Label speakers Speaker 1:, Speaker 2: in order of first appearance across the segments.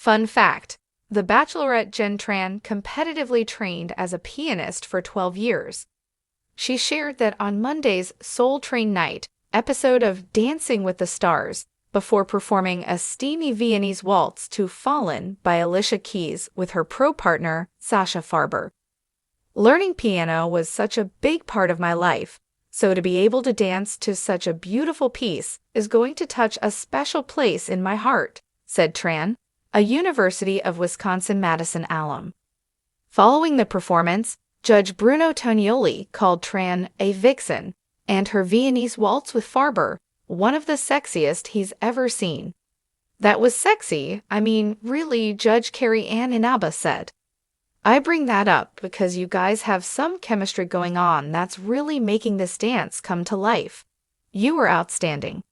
Speaker 1: Fun fact: the Bachelorette Jenn Tran competitively trained as a pianist for 12 years. She shared that on Monday's Soul Train Night episode of Dancing with the Stars, before performing a steamy Viennese waltz to Fallen by Alicia Keys with her pro partner, Sasha Farber. Learning piano was such a big part of my life, so to be able to dance to such a beautiful piece is going to touch a special place in my heart, said Tran, a University of Wisconsin-Madison alum. Following the performance, Judge Bruno Tonioli called Tran a vixen, and her Viennese waltz with Farber one of the sexiest he's ever seen. That was sexy, I mean, really, Judge Carrie Ann Inaba said. I bring that up because you guys have some chemistry going on that's really making this dance come to life. You were outstanding.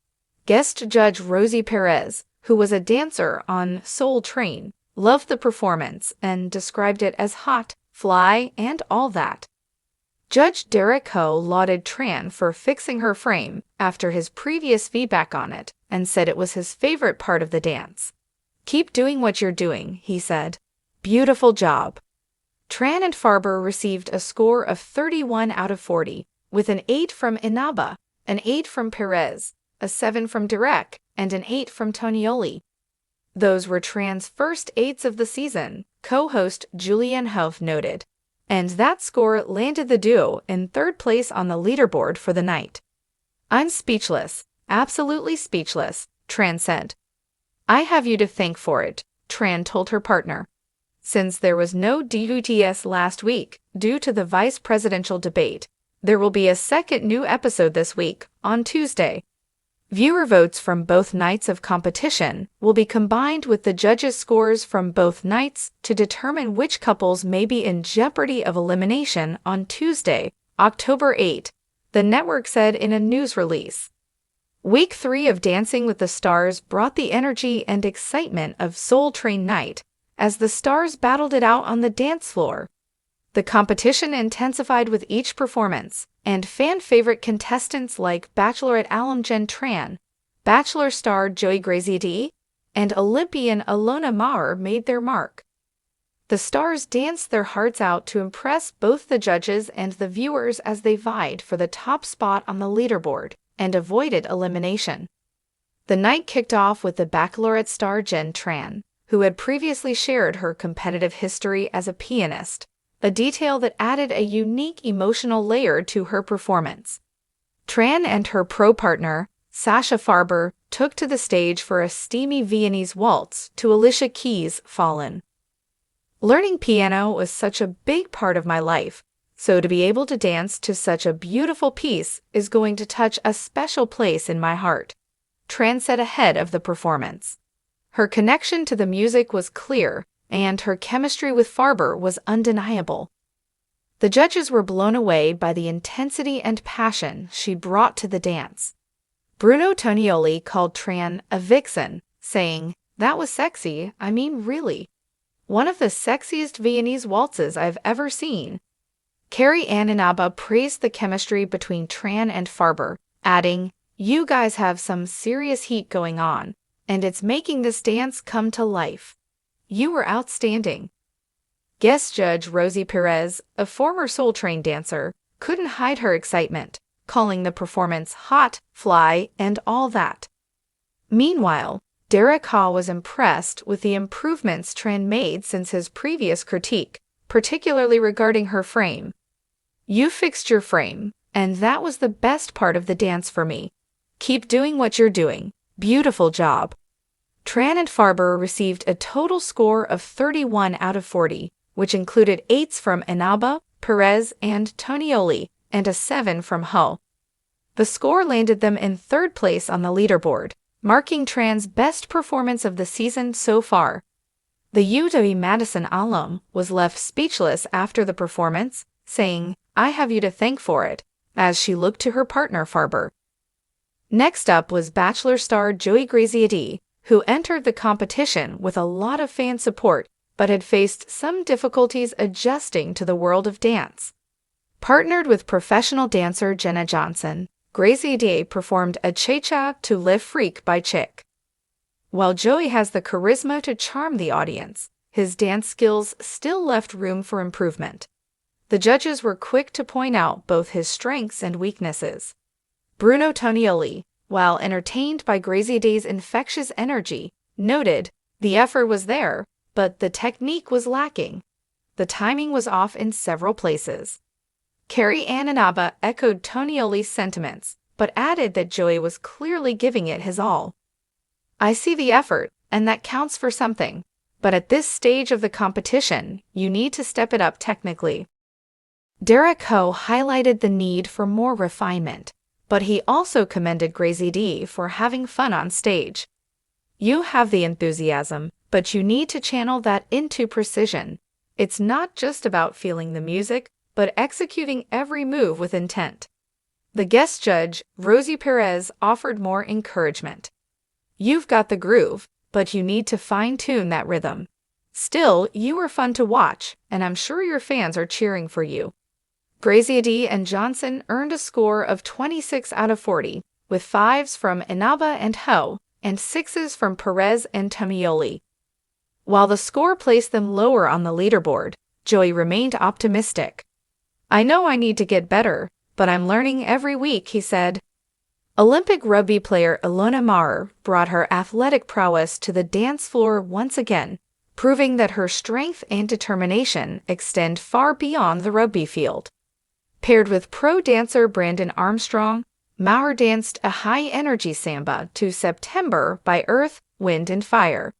Speaker 1: Guest Judge Rosie Perez, who was a dancer on Soul Train, loved the performance and described it as hot, fly, and all that. Judge Derek Ho lauded Tran for fixing her frame after his previous feedback on it and said it was his favorite part of the dance. Keep doing what you're doing, he said. Beautiful job. Tran and Farber received a score of 31 out of 40, with an 8 from Inaba, an 8 from Perez, a 7 from Derek, and an 8 from Tonioli. Those were Tran's first 8s of the season, co-host Julianne Hough noted. And that score landed the duo in third place on the leaderboard for the night. I'm speechless, absolutely speechless, Tran said. I have you to thank for it, Tran told her partner. Since there was no News.Is last week due to the vice presidential debate, there will be a second new episode this week, on Tuesday. Viewer votes from both nights of competition will be combined with the judges' scores from both nights to determine which couples may be in jeopardy of elimination on Tuesday, October 8, the network said in a news release. Week 3 of Dancing with the Stars brought the energy and excitement of Soul Train Night as the stars battled it out on the dance floor. The competition intensified with each performance, and fan-favorite contestants like Bachelorette alum Jenn Tran, Bachelor star Graziadei, and Olympian Ilona Maher made their mark. The stars danced their hearts out to impress both the judges and the viewers as they vied for the top spot on the leaderboard and avoided elimination. The night kicked off with the Bachelorette star Jenn Tran, who had previously shared her competitive history as a pianist, a detail that added a unique emotional layer to her performance. Tran and her pro partner, Sasha Farber, took to the stage for a steamy Viennese waltz to Alicia Keys' Fallen. Learning piano was such a big part of my life, so to be able to dance to such a beautiful piece is going to touch a special place in my heart, Tran said ahead of the performance. Her connection to the music was clear, and her chemistry with Farber was undeniable. The judges were blown away by the intensity and passion she brought to the dance. Bruno Tonioli called Tran a vixen, saying, "That was sexy, I mean really. One of the sexiest Viennese waltzes I've ever seen." Carrie Ann Inaba praised the chemistry between Tran and Farber, adding, "You guys have some serious heat going on, and it's making this dance come to life. You were outstanding." Guest judge Rosie Perez, a former Soul Train dancer, couldn't hide her excitement, calling the performance hot, fly, and all that. Meanwhile, Derek Ho was impressed with the improvements Tran made since his previous critique, particularly regarding her frame. "You fixed your frame, and that was the best part of the dance for me. Keep doing what you're doing. Beautiful job." Tran and Farber received a total score of 31 out of 40, which included 8s from Inaba, Perez, and Tonioli, and a 7 from Ho. The score landed them in third place on the leaderboard, marking Tran's best performance of the season so far. The UW-Madison alum was left speechless after the performance, saying, "I have you to thank for it," as she looked to her partner Farber. Next up was Bachelor star Graziadei, who entered the competition with a lot of fan support but had faced some difficulties adjusting to the world of dance. Partnered with professional dancer Jenna Johnson, Graziadei performed a cha-cha to Le Freak by Chick. While Joey has the charisma to charm the audience, his dance skills still left room for improvement. The judges were quick to point out both his strengths and weaknesses. Bruno Tonioli, while entertained by Graziadei's infectious energy, noted the effort was there, but the technique was lacking. The timing was off in several places. Carrie-Ann Inaba echoed Tonioli's sentiments, but added that Joey was clearly giving it his all. "I see the effort, and that counts for something. But at this stage of the competition, you need to step it up technically." Derek Ho highlighted the need for more refinement, but he also commended Graziadei for having fun on stage. "You have the enthusiasm, but you need to channel that into precision. It's not just about feeling the music, but executing every move with intent." The guest judge, Rosie Perez, offered more encouragement. "You've got the groove, but you need to fine-tune that rhythm. Still, you were fun to watch, and I'm sure your fans are cheering for you." Graziadei and Johnson earned a score of 26 out of 40, with 5s from Inaba and Ho, and 6s from Perez and Tonioli. While the score placed them lower on the leaderboard, Joey remained optimistic. "I know I need to get better, but I'm learning every week," he said. Olympic rugby player Ilona Maher brought her athletic prowess to the dance floor once again, proving that her strength and determination extend far beyond the rugby field. Paired with pro dancer Brandon Armstrong, Maher danced a high-energy samba to September by Earth, Wind and Fire.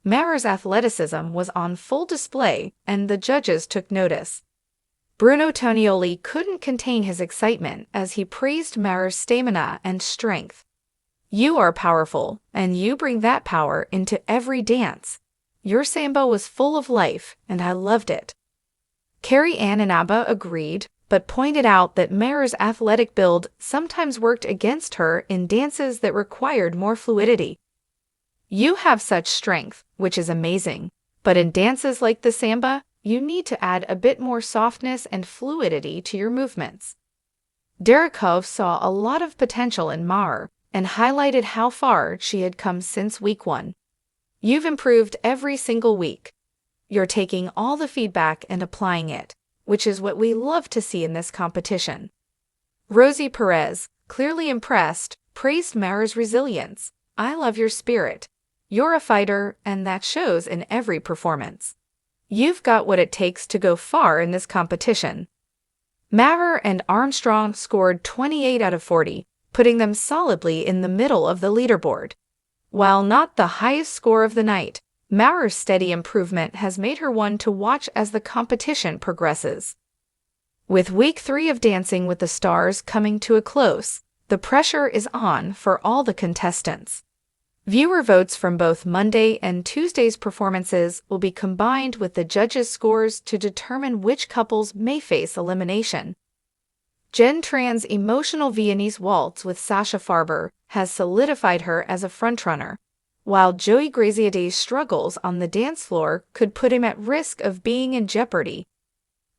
Speaker 1: Maher's athleticism was on full display, and the judges took notice. Bruno Tonioli couldn't contain his excitement as he praised Maher's stamina and strength. "You are powerful, and you bring that power into every dance. Your samba was full of life, and I loved it." Carrie-Ann Inaba agreed, but pointed out that Maher's athletic build sometimes worked against her in dances that required more fluidity. "You have such strength, which is amazing, but in dances like the samba, you need to add a bit more softness and fluidity to your movements." Derek Ho saw a lot of potential in Maher and highlighted how far she had come since week 1. "You've improved every single week. You're taking all the feedback and applying it, which is what we love to see in this competition." Rosie Perez, clearly impressed, praised Maher's resilience. "I love your spirit. You're a fighter, and that shows in every performance. You've got what it takes to go far in this competition." Maher and Armstrong scored 28 out of 40, putting them solidly in the middle of the leaderboard. While not the highest score of the night, Maher's steady improvement has made her one to watch as the competition progresses. With week 3 of Dancing with the Stars coming to a close, the pressure is on for all the contestants. Viewer votes from both Monday and Tuesday's performances will be combined with the judges' scores to determine which couples may face elimination. Jenn Tran's emotional Viennese waltz with Sasha Farber has solidified her as a frontrunner, while Joey Graziadei's struggles on the dance floor could put him at risk of being in jeopardy.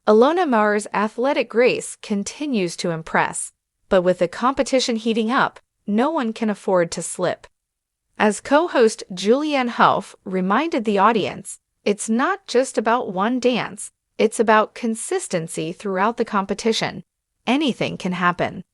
Speaker 1: Ilona Maher's athletic grace continues to impress, but with the competition heating up, no one can afford to slip. As co-host Julianne Hough reminded the audience, it's not just about one dance, it's about consistency throughout the competition. Anything can happen.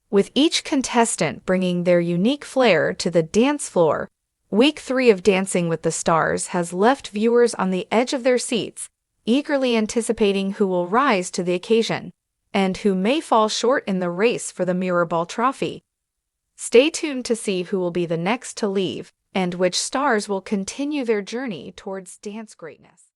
Speaker 1: With each contestant bringing their unique flair to the dance floor, week 3 of Dancing with the Stars has left viewers on the edge of their seats, eagerly anticipating who will rise to the occasion, and who may fall short in the race for the Mirrorball Trophy. Stay tuned to see who will be the next to leave, and which stars will continue their journey towards dance greatness.